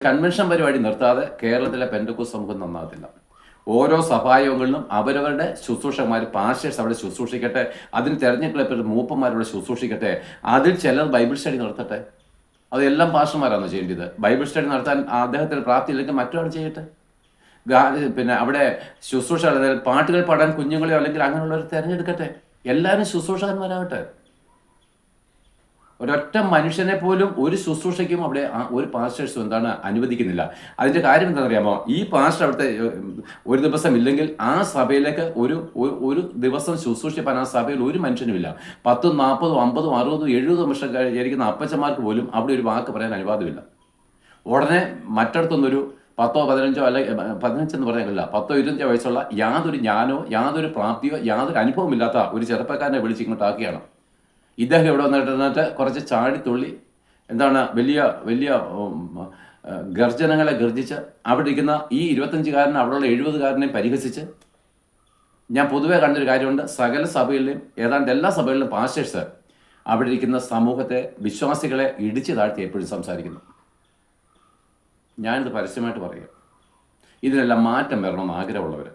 Convention പരിപാടി നിർത്താതെ കേരളത്തിലെ പെന്തക്കോസ്ത് സമൂഹം നന്നാകത്തില്ല. ഓരോ സഭായോഗങ്ങളിലും അവരവരുടെ ശുശ്രൂഷകന്മാർ പാസ്റ്റേഴ്സ് അവിടെ ശുശ്രൂഷിക്കട്ടെ, അതിന് തെരഞ്ഞെടുക്കപ്പെട്ട മൂപ്പന്മാരോട് ശുശ്രൂഷിക്കട്ടെ, അതിൽ ചിലർ ബൈബിൾ സ്റ്റഡി നടത്തട്ടെ. അതെല്ലാം പാസ്റ്റർമാരാണോ ചെയ്യേണ്ടത്? ബൈബിൾ സ്റ്റഡി നടത്താൻ അദ്ദേഹത്തിന് പ്രാപ്തിയില്ലെങ്കിൽ മറ്റൊരാൾ ചെയ്യട്ടെ. പിന്നെ അവിടെ ശുശ്രൂഷ പാട്ടുകൾ പാടാൻ കുഞ്ഞുങ്ങളെയോ അല്ലെങ്കിൽ അങ്ങനെയുള്ളവർ തിരഞ്ഞെടുക്കട്ടെ. എല്ലാവരും ശുശ്രൂഷകന്മാരാകട്ടെ. ഒരൊറ്റ മനുഷ്യനെ പോലും ഒരു ശുശ്രൂഷയ്ക്കും അവിടെ ഒരു പാസ്റ്റേഴ്സും അനുവദിക്കുന്നില്ല. അതിൻ്റെ കാര്യം എന്താണെന്നറിയാമോ? ഈ പാസ്റ്റർ അവിടുത്തെ ഒരു ദിവസം ഇല്ലെങ്കിൽ ആ സഭയിലേക്ക് ഒരു ദിവസം ശുശ്രൂഷിപ്പാൻ ആ സഭയിൽ ഒരു മനുഷ്യനുമില്ല. 10, 40, 50, 60, 70 വർഷം കഴിഞ്ഞിരിക്കുന്ന അപ്പച്ചന്മാർക്ക് പോലും അവിടെ ഒരു വാക്ക് പറയാൻ അനുവാദമില്ല. ഉടനെ മറ്റടുത്തൊന്നൊരു 10, 15 അല്ലെങ്കിൽ 15 എന്ന് പറയാനില്ല, 10, 25 വയസ്സുള്ള യാതൊരു ജ്ഞാനോ യാതൊരു പ്രാപ്തിയോ യാതൊരു അനുഭവമില്ലാത്ത ഒരു ചെറുപ്പക്കാരനെ വിളിച്ച് ഇങ്ങോട്ടാക്കിയാണ്. ഇദ്ദേഹം ഇവിടെ വന്നിട്ട് കുറച്ച് ചാടിത്തുള്ളി വലിയ വലിയ ഗർജനങ്ങളെ ഗർജിച്ച് അവിടെ ഇരിക്കുന്ന ഈ 25-കാരനെ അവിടെയുള്ള 70-കാരനെയും പരിഹസിച്ച്. ഞാൻ പൊതുവെ കണ്ടൊരു കാര്യമുണ്ട്, സകല സഭകളിലും ഏതാണ്ട് എല്ലാ സഭകളിലും പാസ്റ്റേഴ്സ് അവിടെ ഇരിക്കുന്ന സമൂഹത്തെ, വിശ്വാസികളെ ഇടിച്ചു താഴ്ത്തി എപ്പോഴും സംസാരിക്കുന്നു. ഞാനിത് പരസ്യമായിട്ട് പറയുക, ഇതിനെല്ലാം മാറ്റം വരണമെന്ന് ആഗ്രഹമുള്ളവർ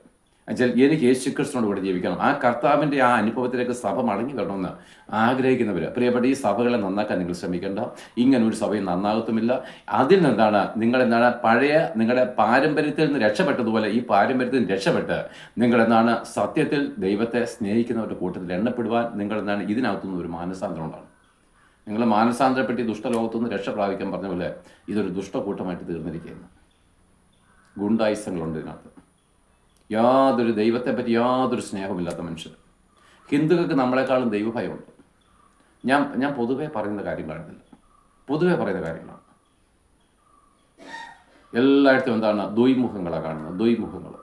എന്നുവെച്ചാൽ എനിക്ക് യേശുക്രിസ്തുവിനോട് കൂടെ ജീവിക്കണം, ആ കർത്താവിൻ്റെ ആ അനുഭവത്തിലേക്ക് സഭ മടങ്ങി വരണമെന്ന് ആഗ്രഹിക്കുന്നവർ, പ്രിയപ്പെട്ട ഈ സഭകളെ നന്നാക്കാൻ നിങ്ങൾ ശ്രമിക്കേണ്ട. ഇങ്ങനെ ഒരു സഭയും നന്നാകത്തുമില്ല. അതിൽ നിന്നാണ് പഴയ നിങ്ങളുടെ പാരമ്പര്യത്തിൽ നിന്ന് രക്ഷപ്പെട്ടതുപോലെ ഈ പാരമ്പര്യത്തിൽ നിന്ന് രക്ഷപ്പെട്ട് സത്യത്തിൽ ദൈവത്തെ സ്നേഹിക്കുന്നവരുടെ കൂട്ടത്തിൽ എണ്ണപ്പെടുവാൻ ഇതിനകത്തുനിന്ന് ഒരു മാനസാന്തരം ഉണ്ടാണ്. നിങ്ങൾ മാനസാന്തരപ്പെട്ട് ദുഷ്ടലോകത്തുനിന്ന് രക്ഷ പ്രാപിക്കാൻ പറഞ്ഞ പോലെ ഇതൊരു ദുഷ്ടക്കൂട്ടമായിട്ട് തീർന്നിരിക്കുകയാണ്. ഗുണ്ടായുസങ്ങളുണ്ട് ഇതിനകത്ത്. ദൈവത്തെപ്പറ്റി യാതൊരു സ്നേഹമില്ലാത്ത മനുഷ്യർ. ഹിന്ദുക്കൾക്ക് നമ്മളെക്കാളും ദൈവഭയമുണ്ട്. ഞാൻ പൊതുവെ പറയുന്ന കാര്യങ്ങളാണിതില്ല, പൊതുവെ പറയുന്ന കാര്യങ്ങളാണ്. എല്ലായിടത്തും ദ്വൈമുഖങ്ങളാണ് കാണുന്നത്, ദ്വൈമുഖങ്ങൾ.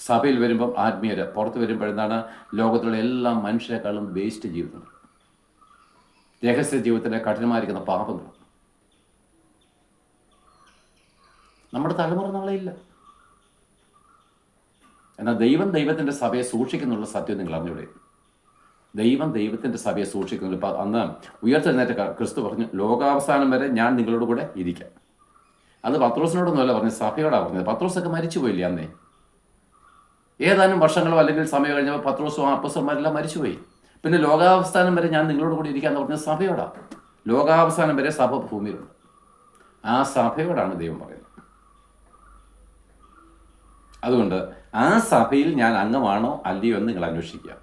സഭയിൽ വരുമ്പം ആത്മീയര്, പുറത്ത് വരുമ്പോൾ ലോകത്തിലുള്ള എല്ലാ മനുഷ്യരെക്കാളും വേസ്റ്റ് ജീവിതങ്ങൾ, രഹസ്യ ജീവിതത്തിലെ കഠിനമായിരിക്കുന്ന പാപങ്ങൾ. നമ്മുടെ തലമുറ നാളെ ഇല്ല. എന്നാൽ ദൈവത്തിൻ്റെ സഭയെ സൂക്ഷിക്കുന്നുള്ള സത്യം നിങ്ങൾ അറിഞ്ഞൂടെ? ദൈവം ദൈവത്തിൻ്റെ സഭയെ സൂക്ഷിക്കുന്നുണ്ട്. അന്ന് ഉയർത്തെഴുന്നേറ്റ ക്രിസ്തു പറഞ്ഞു, ലോകാവസാനം വരെ ഞാൻ നിങ്ങളോട് കൂടെ ഇരിക്കാം. അത് പത്രോസിനോടൊന്നുമല്ല പറഞ്ഞത്, സഭയോടാണ് പറഞ്ഞത്. പത്രോസൊക്കെ മരിച്ചുപോയില്ലേ അന്നേ? ഏതാനും വർഷങ്ങളോ അല്ലെങ്കിൽ സമയം കഴിഞ്ഞപ്പോൾ പത്രോസും അപ്പോസ്തലന്മാരെല്ലാം മരിച്ചുപോയി. പിന്നെ ലോകാവസാനം വരെ ഞാൻ നിങ്ങളോട് കൂടി ഇരിക്കാന്ന് പറഞ്ഞത് സഭയോടാണ്. ലോകാവസാനം വരെ സഭ ഭൂമിയിലുണ്ട്. ആ സഭയോടാണ് ദൈവം പറയുന്നത്. അതുകൊണ്ട് ആ സഭയിൽ ഞാൻ അംഗമാണോ അല്ലയോ എന്ന് നിങ്ങൾ അന്വേഷിക്കുക.